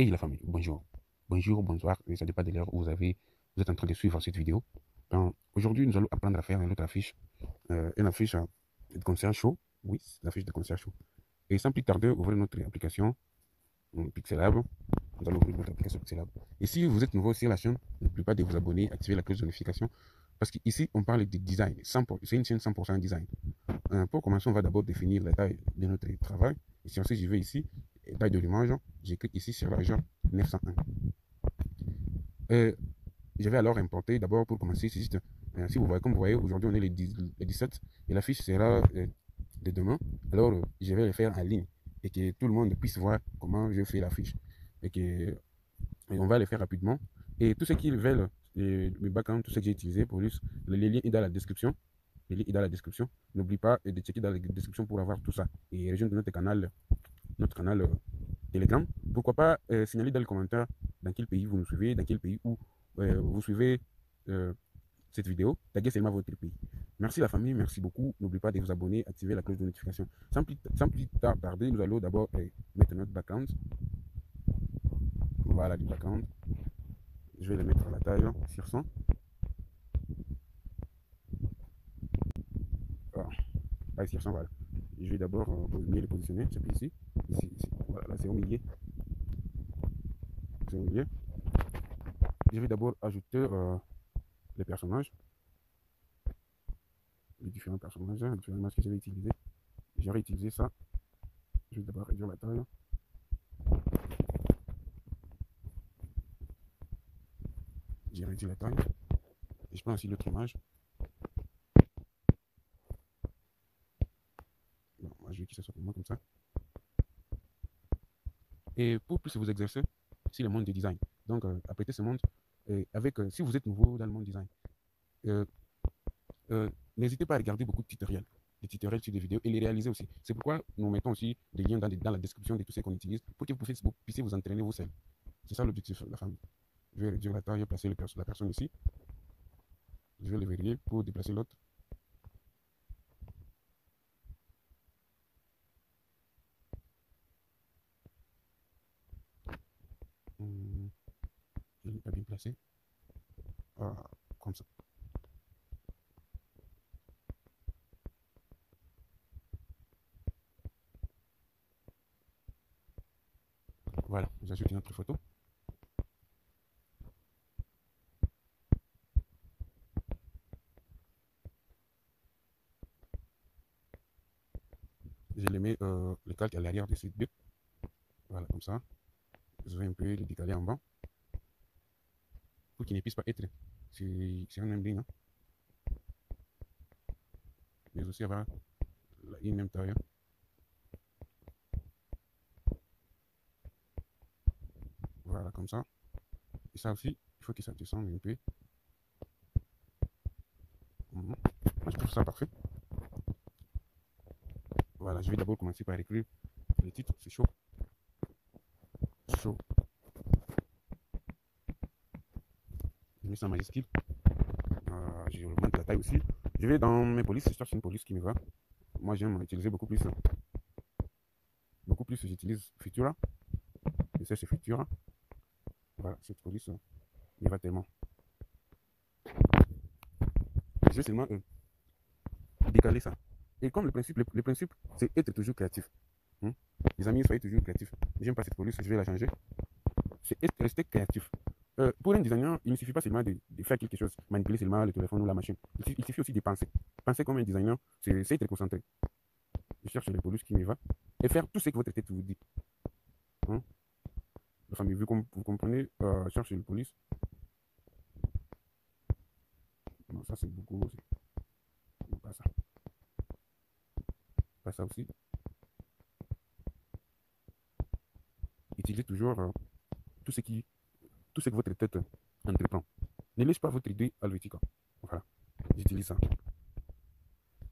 Et la famille, bonjour. Bonjour, bonsoir, ça dépend de l'heure où vous êtes en train de suivre cette vidéo. Aujourd'hui, nous allons apprendre à faire une autre affiche, une affiche de concert show. Oui, l'affiche de concert show. Et sans plus tarder, ouvrez notre application Pixelab. Nous allons ouvrir notre application Pixelab. Et si vous êtes nouveau sur la chaîne, n'oubliez pas de vous abonner, activer la cloche de notification. Parce qu'ici, on parle de design. C'est une chaîne 100% design. Pour commencer, on va d'abord définir la taille de notre travail. Et si ensuite, je vais ici, taille de l'image, j'ai clique ici sur la région 901. Je vais alors importer d'abord pour commencer. C'est juste, si vous voyez, comme vous voyez, aujourd'hui on est le 17 et la fiche sera de demain. Alors je vais le faire en ligne et que tout le monde puisse voir comment je fais la fiche et on va le faire rapidement. Et tous ceux qui veulent le background, tout ce que j'ai utilisé pour lui, les liens est dans la description. Le lien est dans la description. N'oublie pas de checker dans la description pour avoir tout ça et rejoindre notre canal Telegram. Pourquoi pas signaler dans les commentaires dans quel pays vous nous suivez, dans quel pays où vous suivez cette vidéo. Taguez seulement votre pays. Merci la famille, merci beaucoup. N'oubliez pas de vous abonner, activer la cloche de notification. Sans plus tarder, nous allons d'abord mettre notre background. Voilà le background. Je vais le mettre à la taille sur 100. Voilà, sur 100, voilà. Je vais d'abord mieux le positionner. C'est ici. Voilà, là c'est au milieu. C'est au milieu. Je vais d'abord ajouter les personnages. Les différents personnages, les différents masques que je vais utiliser. J'aurais utilisé ça. Je vais d'abord réduire la taille. J'ai réduit la taille. Et je prends aussi l'autre image. Bon, moi, je veux que ça soit pour moi comme ça. Et pour plus vous exercer, c'est le monde du design. Donc, apprêtez ce monde si vous êtes nouveau dans le monde du design, euh, n'hésitez pas à regarder beaucoup de tutoriels. Des tutoriels sur des vidéos et les réaliser aussi. C'est pourquoi nous mettons aussi des liens dans la description de tout ce qu'on utilise pour que vous puissiez vous entraîner vous seul. C'est ça l'objectif de la famille. Je vais réduire la taille, placer la personne ici. Je vais le verrouiller pour déplacer l'autre. Je ne l'ai pas bien placé. Comme ça. Voilà, j'ajoute une autre photo. Je le mets le calque à l'arrière de ces deux. Voilà, comme ça. Je vais un peu le décaler en bas pour qu'il ne puisse pas être sur un même ligne. Hein. Mais aussi avoir une même taille. Voilà, comme ça. Et ça aussi, il faut que ça descende un peu. Moi, je trouve ça parfait. Voilà, je vais d'abord commencer par écrire le titre. C'est chaud. Chaud. Je mets ça en majuscule. Je augmente la taille aussi. Je vais dans mes polices, je cherche une police qui me va. Moi, j'aime utiliser beaucoup plus. Beaucoup plus, j'utilise Futura. Je sais, c'est Futura. Voilà, cette police me va tellement. Je vais seulement décaler ça. Et comme le principe, c'est être toujours créatif. Les amis, soyez toujours créatifs. J'aime pas cette police, je vais la changer. C'est rester créatif. Pour un designer, il ne suffit pas seulement de faire quelque chose, manipuler seulement le téléphone ou la machine. Il suffit aussi de penser. Penser comme un designer, c'est être concentré. Je cherche les polices qui me va et faire tout ce que votre tête vous dit. Hein? La famille, vous comprenez, cherche les polices. Non, ça c'est beaucoup aussi. Non, pas ça. Pas ça aussi. Utilisez toujours tout ce qui tout ce que votre tête entreprend. Ne laisse pas votre idée à l'outil. Voilà, j'utilise ça.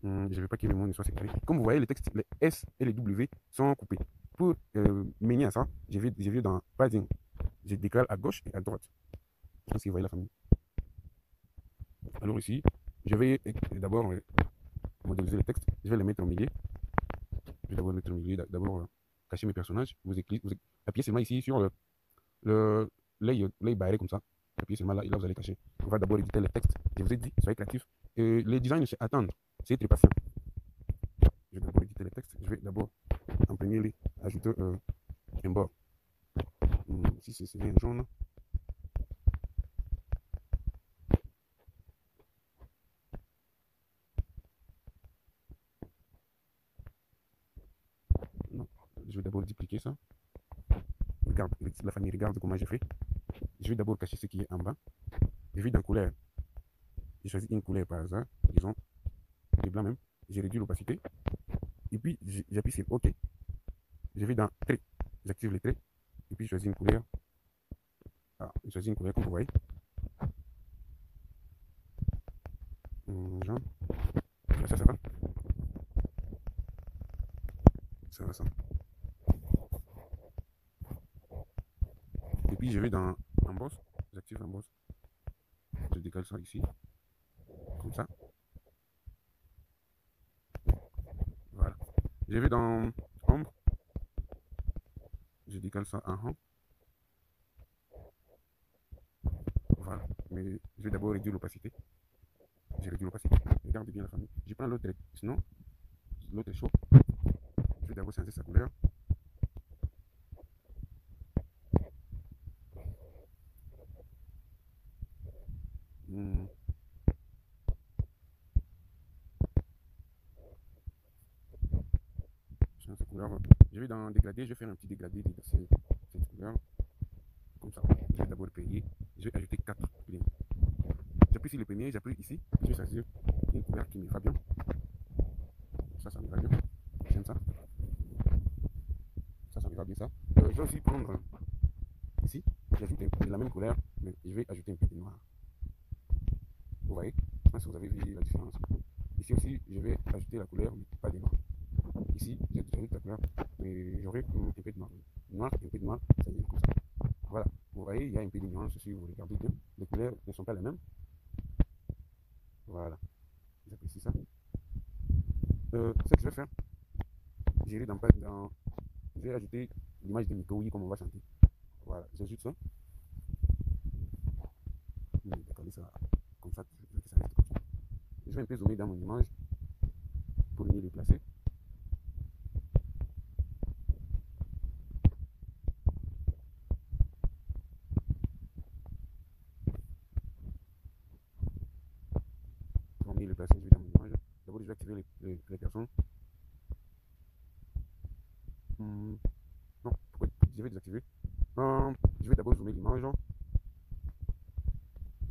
Je ne veux pas que le mot ne soit séparé. Comme vous voyez, les textes, les S et les W sont coupés. Pour mener à ça, je vais dans padding. Je décale à gauche et à droite. Je pense que vous voyez la famille. Alors ici, je vais d'abord modéliser les textes. Je vais les mettre au milieu. Je vais d'abord mettre au milieu, d'abord cacher mes personnages. Vous appuyez seulement ici sur l'œil barré comme ça. Appuyez seulement là, et là vous allez cacher. On va d'abord éditer les textes. Je vous ai dit, soyez créatifs. Les designs, c'est attendre. C'est être patient. Je vais d'abord éditer les textes. Je vais d'abord en premier lieu ajouter un bord. Si c'est un jaune. Non, je vais d'abord dupliquer ça. Regarde, la famille, regarde comment j'ai fait. Je vais d'abord cacher ce qui est en bas. Je vais dans couleur. Je choisis une couleur par hasard, disons le blanc même. J'ai réduit l'opacité. Et puis j'appuie sur OK. Je vais dans trait. J'active les traits. Et puis je choisis une couleur. Je choisis une couleur comme vous voyez. Jaune. Ça va. Ça va ça. Et puis je vais dans Emboss. J'active Emboss. Je décale ça ici. Comme ça. Voilà. Je vais dans Ombre. Je décale ça en rond. Voilà. Mais je vais d'abord réduire l'opacité. J'ai réduit l'opacité. Regarde bien la famille. Je prends l'autre trait. Sinon, l'autre est chaud. Je vais d'abord changer sa couleur. Change sa couleur. Je vais dans dégradé. Je vais faire un petit dégradé de cette couleur. Comme ça. Je vais d'abord payer. Je vais ajouter 4 lignes. J'appuie sur le premier. J'appuie ici. Je vais choisir une couleur qui me va bien. Ça me va bien. J'aime ça. Ça me va bien ça. Je vais aussi prendre ici. J'ajoute la même couleur, mais je vais ajouter un peu de noir. Vous voyez? Je pense que vous avez vu la différence. Ici aussi, je vais ajouter la couleur, mais pas de noir. Ici, j'ajoute la couleur, mais j'aurai un peu de noir. Noir, un peu de noir, ça y est, comme ça. Voilà. Vous voyez, il y a un peu de nuance si vous regardez bien. Les couleurs ne sont pas les mêmes. Voilà. J'apprécie ça. Ce que je vais faire, j'irai je vais ajouter l'image de Miko, oui, comme on va chanter. Voilà, j'ajoute ça. Je vais décaler ça comme ça, je veux que ça reste comme ça. Je vais un peu zoomer dans mon image pour mieux le placer. Pour mieux le placer, je vais dans mon image. D'abord, je vais activer les personnes. Non, je vais désactiver. Je vais d'abord zoomer l'image.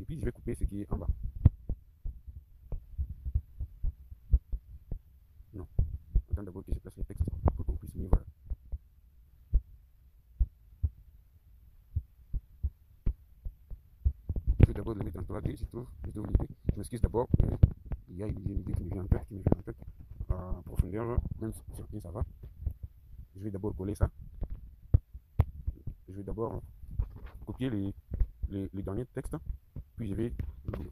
Et puis, je vais couper ce qui est en bas. Non. Attends d'abord que je place les textes pour qu'on puisse mieux voir. Je vais d'abord le mettre en 3D, je trouve l'idée. Je m'excuse d'abord, il y a une idée qui me vient en tête, En profondeur, même sur certains ça va. Je vais d'abord coller ça. Je vais d'abord copier les derniers textes. Puis je vais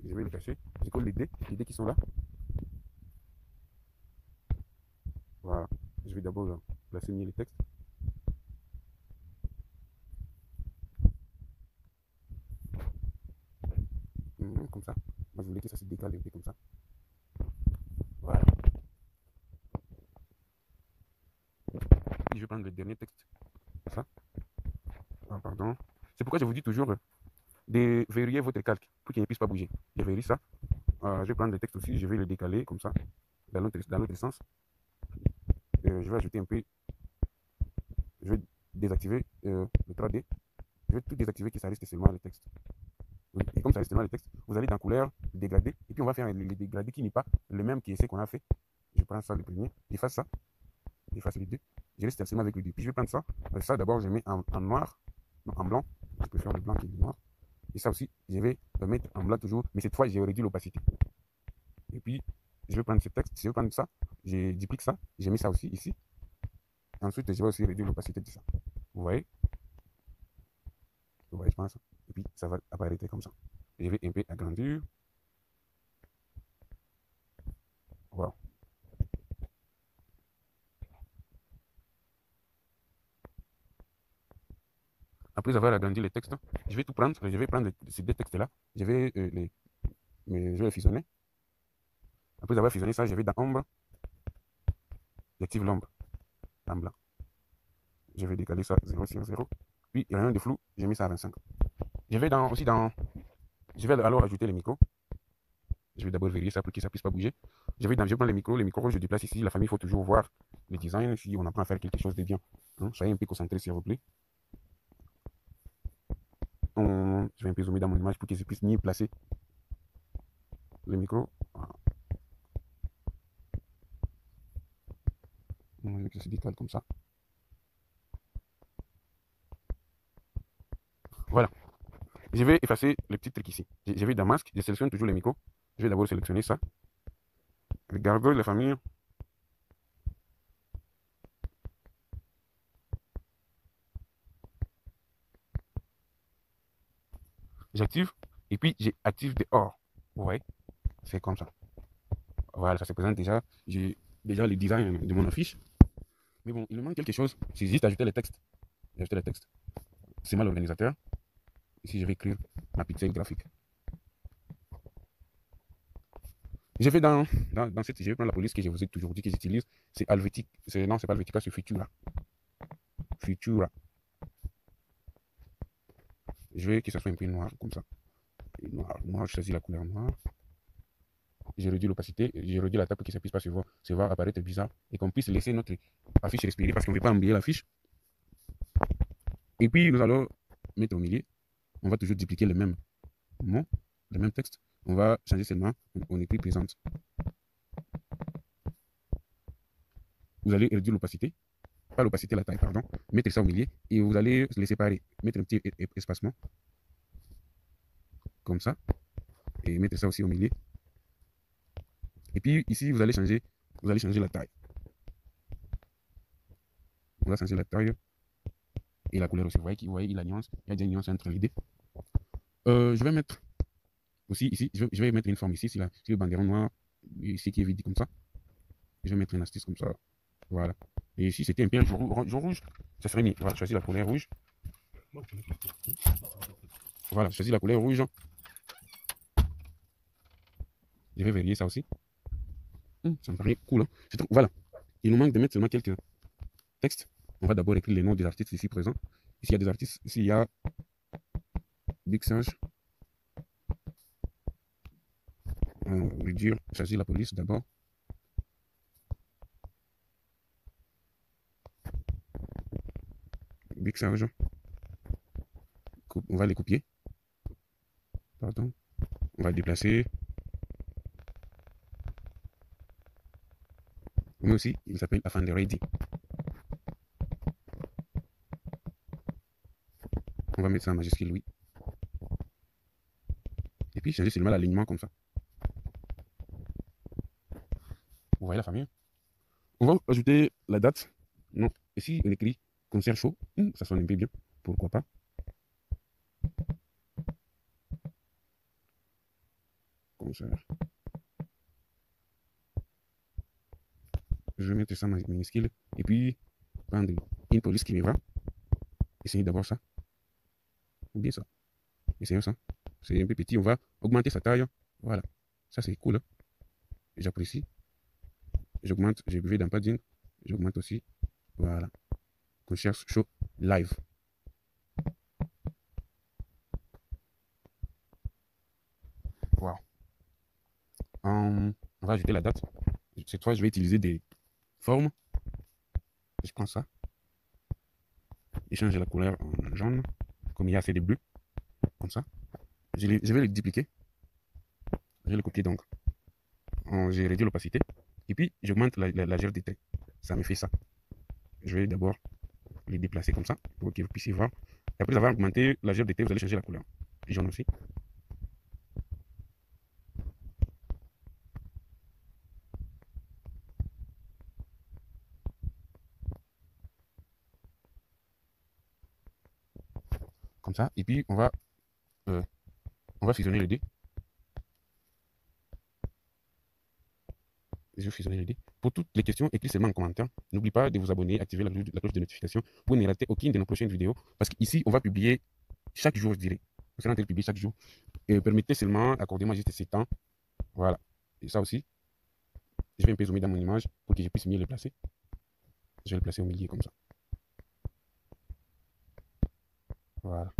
les cacher. Je colle les dés qui sont là. Voilà. Je vais d'abord placer mieux les textes. Comme ça. Moi, je voulais que ça se décale un peu comme ça. Voilà. Puis je vais prendre le dernier texte. Ça. Ah, pardon. C'est pourquoi je vous dis toujours de verrouiller votre calque pour qu'il ne puisse pas bouger. Je verrouille ça. Je vais prendre le texte aussi. Je vais le décaler comme ça. Dans l'autre sens. Je vais ajouter un peu. Je vais désactiver le 3D. Je vais tout désactiver que ça reste seulement le texte. Et comme ça reste seulement le texte, vous allez dans couleur, dégradé. Et puis on va faire le dégradé qui n'est pas le même que ce qu'on a fait. Je prends ça le premier. J'efface ça. J'efface les deux. Je reste seulement avec le deux. Puis je vais prendre ça. Ça d'abord je mets en noir. Non, en blanc. Je préfère le blanc que le noir. Et ça aussi, je vais le mettre en blanc toujours. Mais cette fois, j'ai réduit l'opacité. Et puis, je vais prendre ce texte. Je vais prendre ça. Je duplique ça. J'ai mis ça aussi ici. Ensuite, je vais aussi réduire l'opacité de ça. Vous voyez? Vous voyez, je pense. Et puis, ça va apparaître comme ça. Je vais un peu agrandir. Voilà. Après avoir agrandi les textes, je vais tout prendre, je vais prendre ces deux textes-là, je vais les fusionner. Après avoir fusionné ça, je vais dans ombre, j'active l'ombre en blanc. Je vais décaler ça 0 sur 0. Puis, rayon de flou, j'ai mis ça à 25. Je vais je vais alors ajouter les micros. Je vais d'abord vérifier ça pour que ça ne puisse pas bouger. Je vais prendre les micros, je déplace ici. La famille, il faut toujours voir le design si on apprend à faire quelque chose de bien. Hein? Soyez un peu concentré, s'il vous plaît. Je vais un peu zoomer dans mon image pour que je puisse mieux placer le micro. Voilà. Je se décale comme ça. Voilà. Je vais effacer les petits trucs ici. Je vais dans masque, je sélectionne toujours les micros. Je vais d'abord sélectionner ça. Regardez la famille. J'active et puis j'active dehors. Ouais, c'est comme ça. Voilà, ça se présente déjà. J'ai déjà le design de mon affiche. Mais bon, il me manque quelque chose. C'est juste ajouter les textes. J'ai ajouté les textes. C'est mal l'organisateur. Ici, je vais écrire ma pixel graphique. Je vais dans cette, je vais prendre la police que je vous ai toujours dit que j'utilise. C'est Helvetica. Non, c'est pas Helvetica, c'est Futura. Futura. Je veux que ça soit un peu noir, comme ça. Et noir, je choisis la couleur noire. J'ai réduit l'opacité, j'ai réduit la table pour que ça puisse pas se voir apparaître bizarre et qu'on puisse laisser notre affiche respirer parce qu'on ne veut pas embrouiller l'affiche. Et puis, nous allons mettre au milieu. On va toujours dupliquer le même mot, le même texte. On va changer seulement, on écrit présente. Vous allez réduire l'opacité, pas l'opacité, la taille, pardon. Mettre ça au milieu et vous allez les séparer. Mettre un petit espacement, comme ça. Et mettre ça aussi au milieu. Et puis ici, vous allez changer la taille. On va changer la taille et la couleur aussi. Vous voyez la nuance. Il y a des nuances entre les deux. Je vais mettre aussi ici, je vais mettre une forme ici, si le banderon noir, ici qui est vide comme ça. Je vais mettre une astuce comme ça. Voilà. Et ici, c'était un peu jaune rouge, ça serait mieux. Voilà, choisis la couleur rouge. Voilà, choisis la couleur rouge. Je vais vérifier ça aussi. Ça me paraît cool. Hein. Voilà. Il nous manque de mettre seulement quelques textes. On va d'abord écrire les noms des artistes ici présents. Ici, il y a des artistes. Ici, il y a Big Singe. On va dire, choisir la police d'abord. Big Singe. On va les copier. Pardon. On va le déplacer. Mais aussi, il s'appelle Afande Ready. On va mettre ça en majuscule, oui. Et puis, changer seulement l'alignement comme ça. Vous voyez la famille? On va ajouter la date. Non. Ici, on écrit concert chaud. Ça sonne un peu bien. Pourquoi pas? Concert. Je vais mettre ça en minuscule. Et puis, prendre une police qui me va. Essayez d'abord ça. Bien ça. Essayons ça. C'est un peu petit. On va augmenter sa taille. Voilà. Ça, c'est cool. Hein? J'apprécie. J'augmente. Je vais dans padding. J'augmente aussi. Voilà. Concert show live. Wow. On va ajouter la date. Cette fois, je vais utiliser des formes. Je prends ça. Je change la couleur en jaune. Comme il y a assez de bleu. Comme ça. Je vais le dupliquer. Je vais le copier donc. J'ai réduit l'opacité. Et puis, j'augmente la largeur des traits. Ça me fait ça. Je vais d'abord les déplacer comme ça pour que vous puissiez voir. Et après avoir augmenté la largeur des traits, vous allez changer la couleur. Jaune aussi. Comme ça. Et puis, on va fusionner les deux. Je vais fusionner les deux Pour toutes les questions, écrivez seulement en commentaire. N'oubliez pas de vous abonner, activer la cloche de notification pour ne rater aucune de nos prochaines vidéos. Parce qu'ici, on va publier chaque jour, je dirais. On sera en train de publier chaque jour. Et permettez seulement, accordez-moi juste ces temps. Voilà. Et ça aussi, je vais un peu zoomer dans mon image pour que je puisse mieux le placer. Je vais le placer au milieu comme ça. Voilà.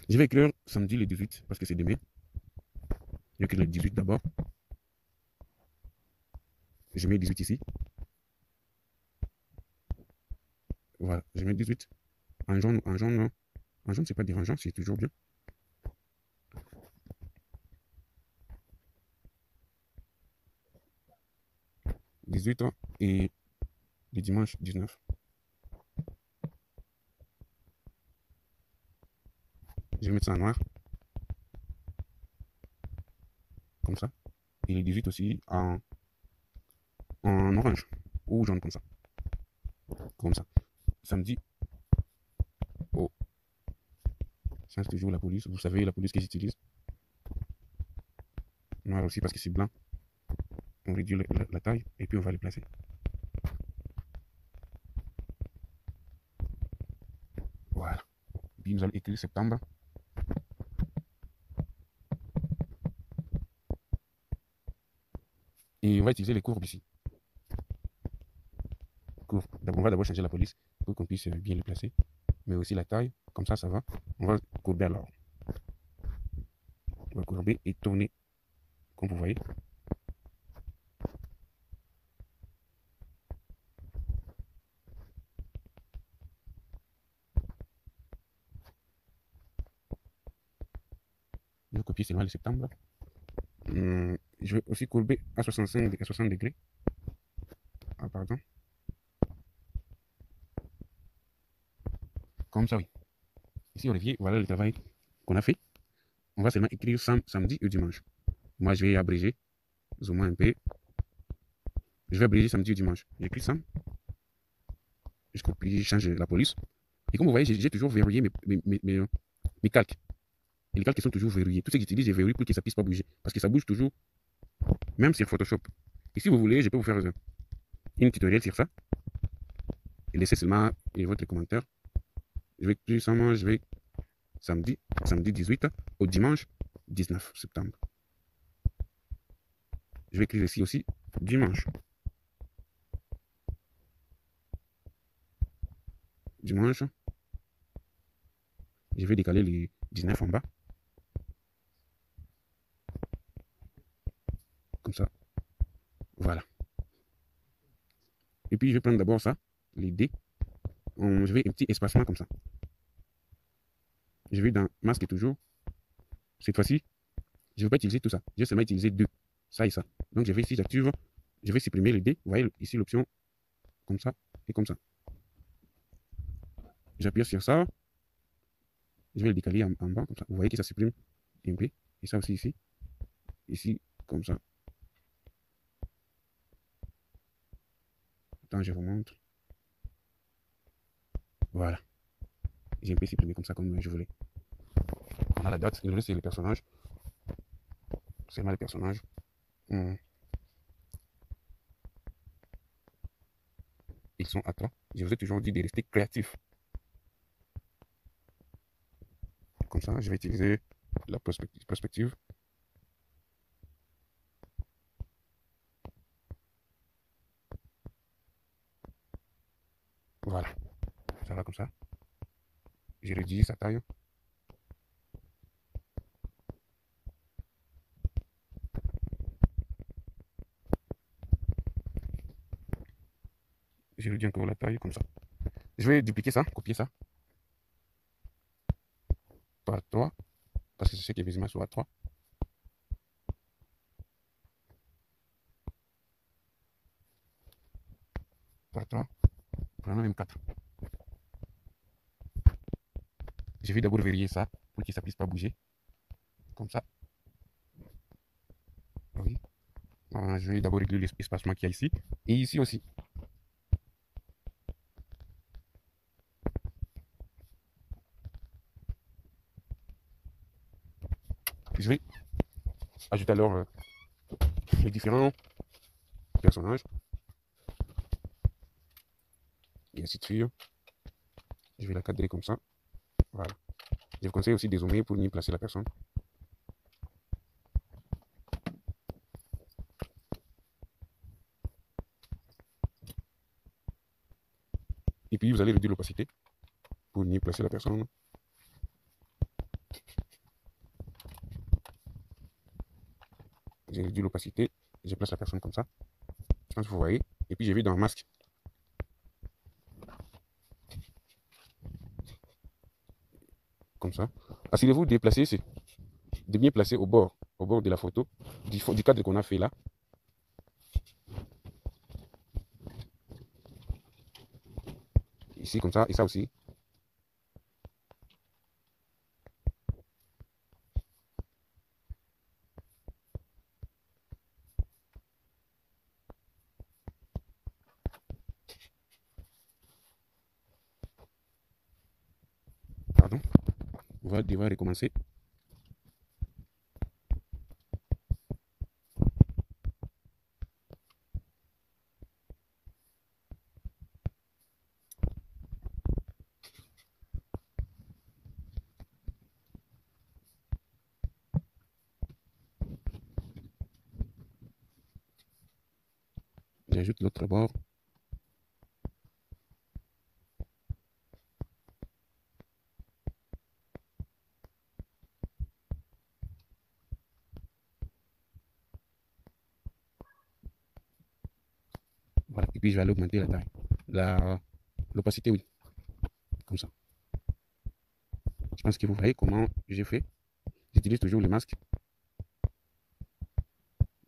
Je vais écrire samedi le 18 parce que c'est demain. Je vais écrire le 18 d'abord. Je mets 18 ici. Voilà, je mets 18. En jaune, c'est pas dérangeant, c'est toujours bien. « 18 ans et le dimanche 19. Je vais mettre ça en noir. Comme ça. Et le 18 aussi en orange. Ou jaune comme ça. Comme ça. Samedi. Oh. Ça, c'est toujours la police. Vous savez, la police que j'utilise. Noir aussi parce que c'est blanc. On réduit la taille et puis on va les placer. Voilà. Puis nous allons écrire septembre. Et on va utiliser les courbes ici. On va d'abord changer la police pour qu'on puisse bien les placer. Mais aussi la taille. Comme ça, ça va. On va courber alors. On va courber et tourner. Comme vous voyez. Je vais copier seulement le septembre. Je vais aussi courber à 60 degrés. Ah, pardon. Comme ça, oui. Ici, Olivier, voilà le travail qu'on a fait. On va seulement écrire samedi et dimanche. Moi, je vais abréger. Zoomer un peu. Je vais abréger samedi et dimanche. J'écris ça. Je copie, je change la police. Et comme vous voyez, j'ai toujours verrouillé mes calques. Et les calques sont toujours verrouillés. Tout ce que j'utilise, j'ai verrouillé pour que ça ne puisse pas bouger. Parce que ça bouge toujours, même sur Photoshop. Et si vous voulez, je peux vous faire une tutoriel sur ça. Et laissez seulement votre commentaire. Je vais écrire seulement, je vais samedi 18 au dimanche 19 septembre. Je vais écrire ici aussi dimanche. Dimanche. Je vais décaler les 19 en bas. Comme ça. Voilà. Et puis je vais prendre d'abord ça, les dés. Je vais un petit espacement comme ça. Je vais dans masque toujours. Cette fois-ci, je ne vais pas utiliser tout ça. Je vais seulement utiliser deux. Ça et ça. Donc je vais ici, j'active. Je vais supprimer les dés. Vous voyez ici l'option comme ça et comme ça. J'appuie sur ça. Je vais le décaler en bas comme ça. Vous voyez que ça supprime un peu. Et ça aussi ici. Ici, comme ça. Attends, je vous montre. Voilà. J'ai un peu supprimé comme ça, comme je voulais. On a la date. Le reste, c'est les personnages. Seulement les personnages. Ils sont à toi. Je vous ai toujours dit de rester créatif. Comme ça, je vais utiliser la perspective. Voilà. Ça va comme ça. Je réduis sa taille. Je réduis encore la taille comme ça. Je vais dupliquer ça, copier ça. Par 3. Parce que je sais que les images sont à 3. Par 3. Prenons même 4. Je vais d'abord vérifier ça pour que ça ne puisse pas bouger. Comme ça. Oui. Je vais d'abord régler l'espacement qu'il y a ici. Et ici aussi. Je vais ajouter alors les différents personnages, et ainsi de suite. Je vais la cadrer comme ça. Voilà. Je vous conseille aussi de zoomer pour mieux placer la personne. Et puis vous allez réduire l'opacité pour mieux placer la personne. J'ai réduit l'opacité, je place la personne comme ça. Je pense que vous voyez. Et puis je vais dans masque. Comme ça. Assurez-vous de placer, de bien placer au bord de la photo, du cadre qu'on a fait là. Ici comme ça, et ça aussi. Pardon. On va devoir recommencer. J'ajoute l'autre bord. Voilà. Et puis je vais aller augmenter la taille. L'opacité, oui. Comme ça. Je pense que vous voyez comment j'ai fait. J'utilise toujours le masque.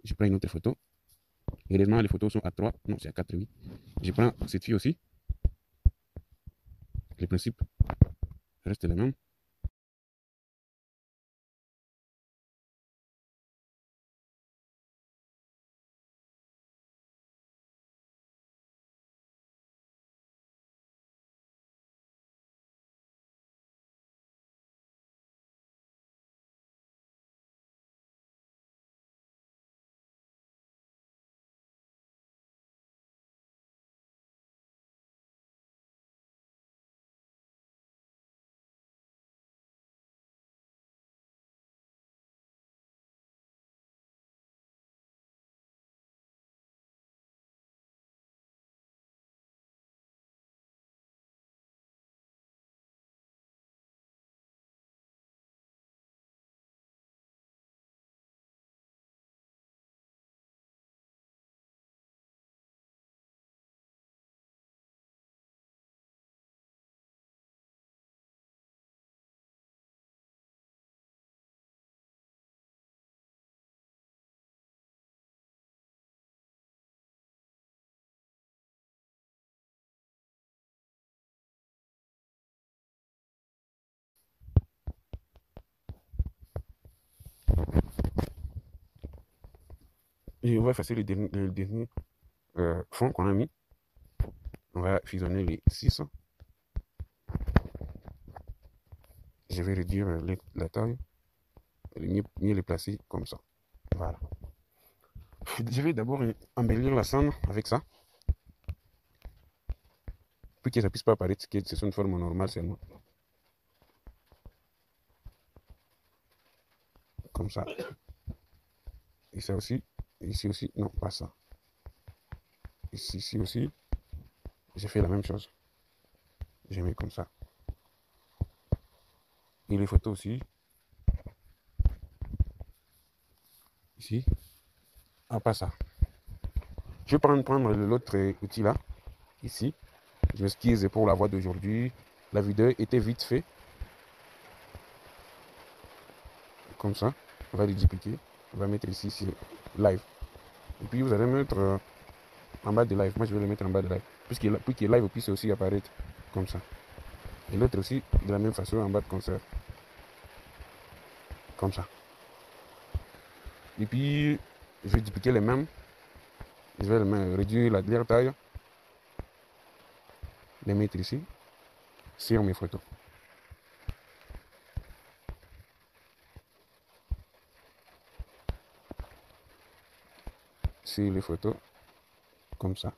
Je prends une autre photo. Heureusement, les photos sont à 3. Non, c'est à 4, oui. Je prends cette fille aussi. Le principe reste le même. Et on va effacer le dernier fond qu'on a mis. On va fusionner les 6. Je vais réduire la taille. Mieux les placer comme ça. Voilà. Je vais d'abord embellir la scène avec ça. Pour que ça puisse pas apparaître que c'est une forme normale seulement. Comme ça. Et ça aussi. Ici aussi. Non, pas ça. Ici aussi. J'ai fait la même chose. J'ai mis comme ça. Et les photos aussi. Ici. Ah, pas ça. Je vais prendre l'autre outil là. Ici. Je m'excuse pour la voix d'aujourd'hui. La vidéo était vite faite. Comme ça. On va les dupliquer. On va mettre ici sur live. Et puis vous allez mettre en bas de live. Moi je vais le mettre en bas de live. Pour que live puisse aussi apparaître comme ça. Et l'autre aussi de la même façon en bas de concert. Comme ça. Et puis je vais dupliquer les mêmes. Je vais réduire leur taille. Les mettre ici. Sur mes photos. sur les photos, comme ça.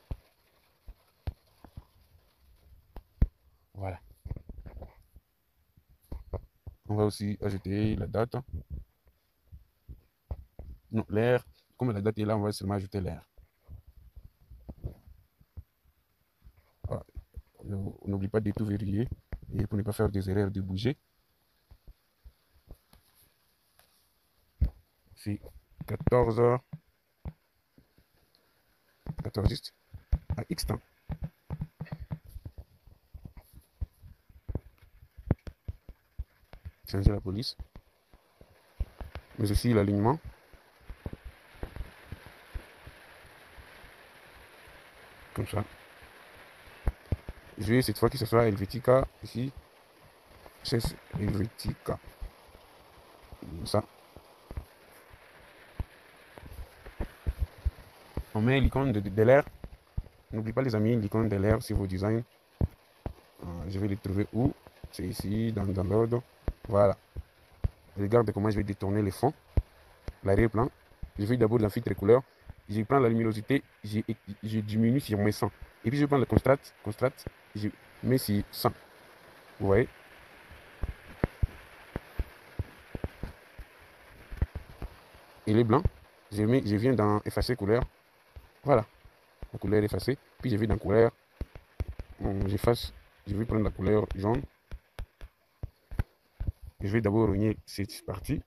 Voilà. On va aussi ajouter la date. Non, l'air. Comme la date est là, on va seulement ajouter l'air. Voilà. On n'oublie pas de tout vérifier. Et pour ne pas faire des erreurs de bouger. C'est 14h. 14 juste. À X temps. Changer la police. Mais aussi l'alignement. Comme ça. Je vais cette fois que ce soit Helvetica ici. C'est Helvetica. Comme ça. On met l'icône de l'air. N'oubliez pas les amis, l'icône de l'air sur vos designs. Je vais les trouver où? C'est ici, dans l'ordre. Voilà. Regarde comment je vais détourner les fonds. L'arrière-plan. Je vais d'abord la filtre couleur. Je prends la luminosité. Je diminue sur mes 100. Et puis je prends le contraste. Je mets sur 100. Vous voyez? Il est blanc. Je viens dans effacer couleur. Voilà. La couleur effacée. Puis je vais dans couleur. J'efface. Je vais prendre la couleur jaune. Je vais d'abord rogner cette partie.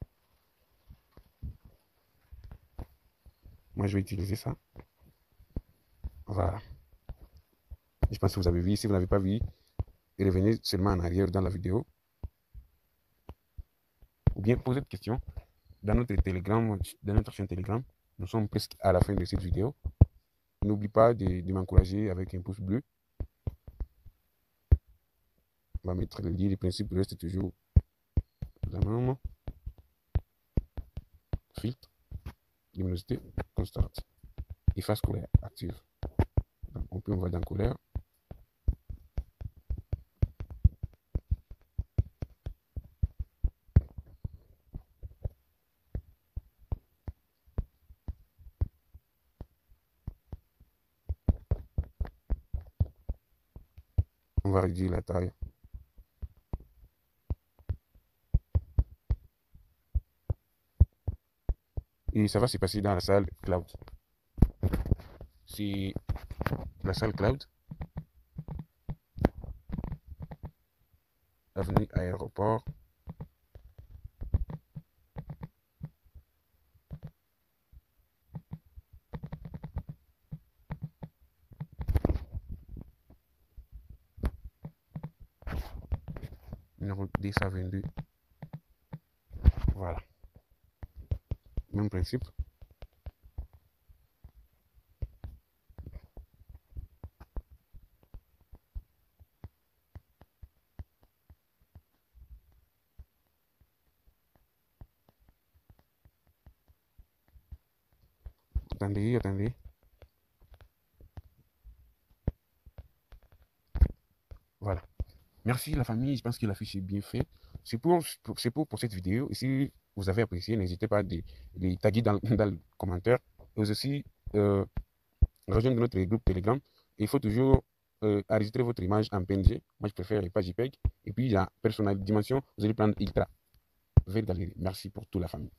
Moi, je vais utiliser ça. Voilà. Je pense que vous avez vu. Si vous n'avez pas vu, revenez seulement en arrière dans la vidéo. Ou bien posez des questions dans notre Telegram, dans notre chaîne Telegram. Nous sommes presque à la fin de cette vidéo. N'oublie pas de m'encourager avec un pouce bleu. On va mettre le lien. Le principe reste toujours la même. Filtre, luminosité, constante. Efface couleur active. Donc, on va dans couleur. On va réduire la taille. Et ça va se passer dans la salle cloud. C'est la salle cloud. Avenue Aéroport. Numéro 10 Voilà. Même principe. Attendez. Voilà. Merci la famille, je pense que l'affiche est bien faite. C'est pour cette vidéo. Et si vous avez apprécié, n'hésitez pas à les taguer dans le commentaire. Et aussi, rejoindre notre groupe Telegram. Il faut toujours enregistrer votre image en PNG. Moi, je préfère les pages JPEG. Et puis, la dimension, vous allez prendre Ultra. Vers Galerie. Merci pour toute la famille.